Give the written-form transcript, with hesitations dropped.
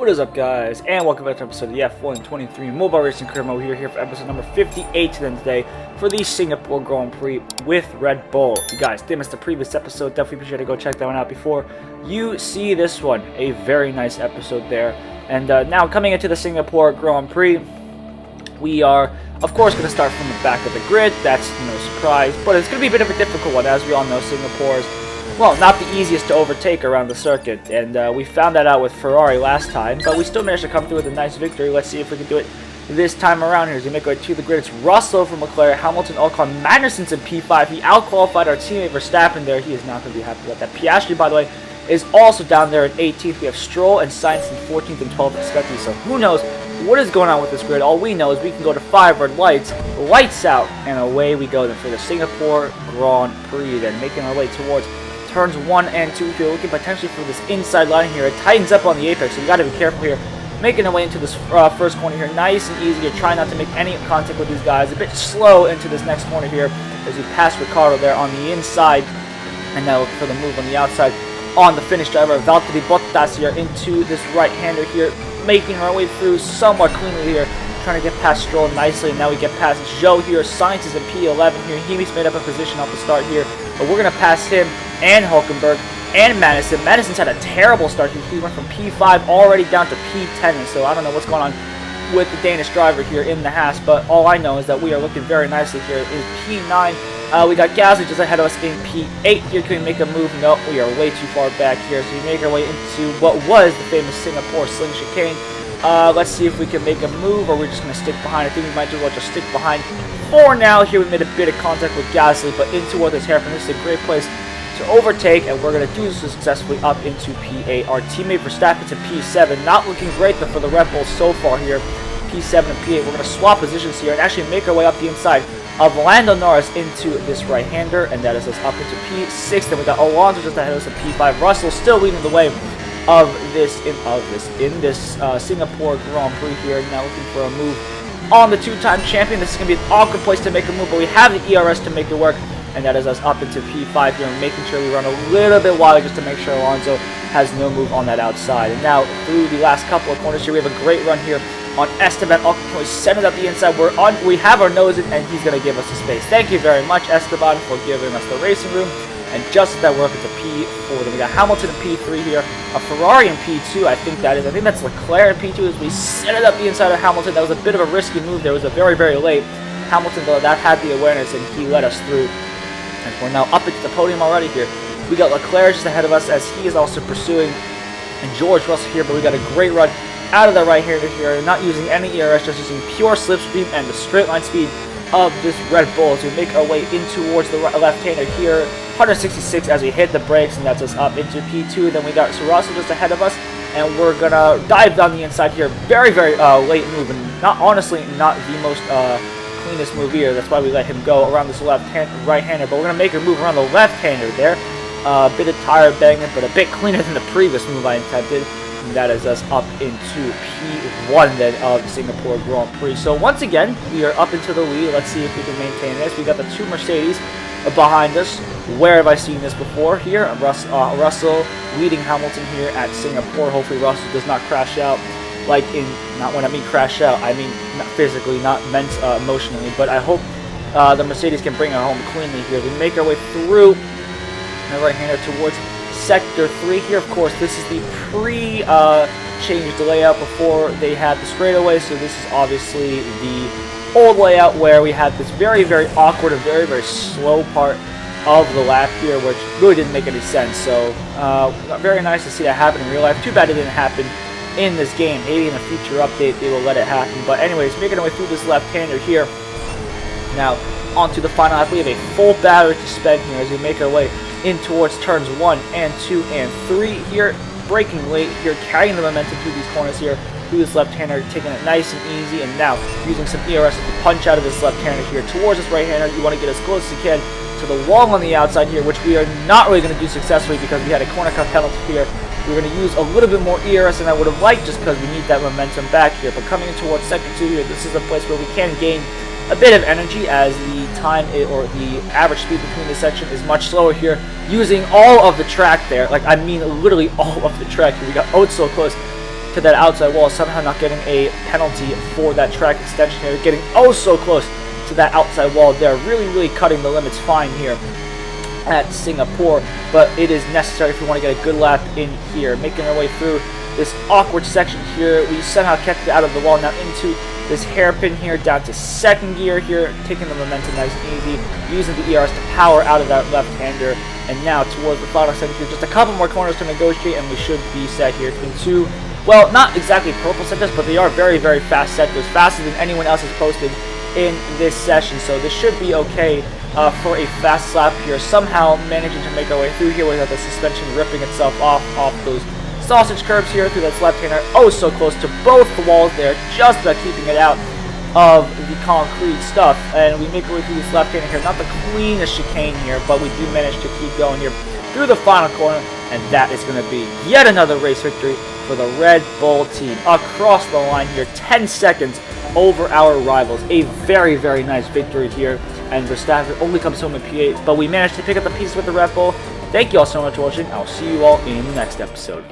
What is up, guys, and welcome back to episode of the F123 Mobile Racing Career Mode. We're here for episode number 58 today for the Singapore Grand Prix with Red Bull. If you guys did miss the previous episode, definitely be sure to go check that one out before you see this one. A very nice episode there. And now coming into the Singapore Grand Prix, we are, of course, going to start from the back of the grid. That's no surprise, but it's going to be a bit of a difficult one. As we all know, Singapore's, well, not the easiest to overtake around the circuit, and we found that out with Ferrari last time, but we still managed to come through with a nice victory. Let's see if we can do it this time around here. As we make our way to the grid, it's Russell from McLaren, Hamilton, Ocon, Magnussen's in P5. He out-qualified our teammate Verstappen there. He is not going to be happy about that. Piastri, by the way, is also down there in 18th. We have Stroll and Sainz in 14th and 12th respectively, so who knows what is going on with this grid. All we know is we can go to 5 red lights, lights out, and away we go then for the Singapore Grand Prix, then making our way towards turns 1 and 2 here, looking potentially for this inside line here. It tightens up on the apex, so you got to be careful here. Making our way into this first corner here, nice and easy. You're trying not to make any contact with these guys. A bit slow into this next corner here as we pass Ricciardo there on the inside. And now looking for the move on the outside on the Finnish driver, Valtteri Bottas here into this right-hander here, making our way through somewhat cleanly here. Trying to get past Stroll nicely, and now we get past Zhou here. Sainz is in P11 here. He's made up a position off the start here, but we're going to pass him and Hulkenberg and Madison. Madison's had a terrible start here. He went from P5 already down to P10, and so I don't know what's going on with the Danish driver here in the Haas, but all I know is that we are looking very nicely here. It is P9. We got Gasly just ahead of us in P8 here. Can we make a move? No, we are way too far back here, so we make our way into what was the famous Singapore Sling Chicane. Let's see if we can make a move, or we're just going to stick behind. I think we might as well just stick behind for now. Here we made a bit of contact with Gasly, but into what this hairpin. This is a great place to overtake, and we're going to do this successfully up into P8. Our teammate Verstappen to P7. Not looking great though for the Red Bulls so far here. P7 and P8. We're going to swap positions here and actually make our way up the inside of Lando Norris into this right-hander, and that is us up into P6. Then we got Alonso just ahead of us at P5. Russell still leading the way of this Singapore Grand Prix here. Now looking for a move on the two-time champion. This is going to be an awkward place to make a move, but we have the ERS to make it work, and that is us up into P5 here, and making sure we run a little bit wider just to make sure Alonso has no move on that outside. And now through the last couple of corners here, we have a great run here on Esteban Ocon. We send it up the inside. We have our nose in, and he's going to give us the space. Thank you very much, Esteban, for giving us the racing room. And just as that work, it's a P4. Then we got Hamilton in P3 here, a Ferrari in P2, I think that's Leclerc in P2 as we set it up the inside of Hamilton. That was a bit of a risky move there. It was a very, very late. Hamilton, though, that had the awareness, and he let us through. And we're now up into the podium already here. We got Leclerc just ahead of us as he is also pursuing, and George Russell here, but we got a great run out of the right-hander here, not using any ERS, just using pure slipstream and the straight line speed of this Red Bull as we make our way in towards the left-hander here. 166 as we hit the brakes, and that's us up into P2. Then we got Russell just ahead of us, and we're gonna dive down the inside here. Very, very late move, and honestly not the most cleanest move here. That's why we let him go around this right-hander, but we're gonna make a move around the left-hander there. A bit of tire banging, but a bit cleaner than the previous move I attempted. And that is us up into P1 then of the Singapore Grand Prix. So once again, we are up into the lead. Let's see if we can maintain this. We got the two Mercedes behind us. Where have I seen this before? Here, Russell leading Hamilton here at Singapore. Hopefully Russell does not crash out. Like in, not when I mean crash out, I mean not physically, not emotionally. But I hope the Mercedes can bring it home cleanly here. We make our way through the right-hander towards Sector 3 here. Of course, this is the pre-changed layout before they had the straightaway, so this is obviously the old layout where we had this very, very awkward and very, very slow part of the lap here, which really didn't make any sense. So, very nice to see that happen in real life. Too bad it didn't happen in this game. Maybe in a future update they will let it happen. But anyways, making our way through this left-hander here. Now, onto the final lap. We have a full battery to spend here as we make our way in towards turns 1 and 2 and 3 here, braking late here, carrying the momentum through these corners here, through this left-hander, taking it nice and easy, and now using some ERS to punch out of this left-hander here towards this right-hander. You want to get as close as you can to the wall on the outside here, which we are not really going to do successfully because we had a corner cut penalty here. We're going to use a little bit more ERS than I would have liked just because we need that momentum back here. But coming in towards sector 2 here, this is a place where we can gain a bit of energy as the time or the average speed between this section is much slower here, using all of the track there. Like, I mean literally all of the track here. We got so close to that outside wall, somehow not getting a penalty for that track extension here. Getting oh so close to that outside wall there. Really cutting the limits fine here at Singapore, but it is necessary if we want to get a good lap in here. Making our way through this awkward section here. We somehow kept it out of the wall, now into this hairpin here, down to second gear here, taking the momentum nice and easy, using the ERS to power out of that left-hander, and now towards the final second here, just a couple more corners to negotiate, and we should be set here between two, well, not exactly purple sectors, but they are very fast sectors, faster than anyone else has posted in this session, so this should be okay for a fast lap here, somehow managing to make our way through here without the suspension ripping itself off those sausage curbs here through this left-hander. Oh, so close to both the walls there, just about keeping it out of the concrete stuff. And we make our way through this left-hander here. Not the cleanest chicane here, but we do manage to keep going here through the final corner. And that is going to be yet another race victory for the Red Bull team. Across the line here, 10 seconds over our rivals. A very nice victory here. And Verstappen only comes home in P8, but we managed to pick up the pieces with the Red Bull. Thank you all so much for watching. I'll see you all in the next episode.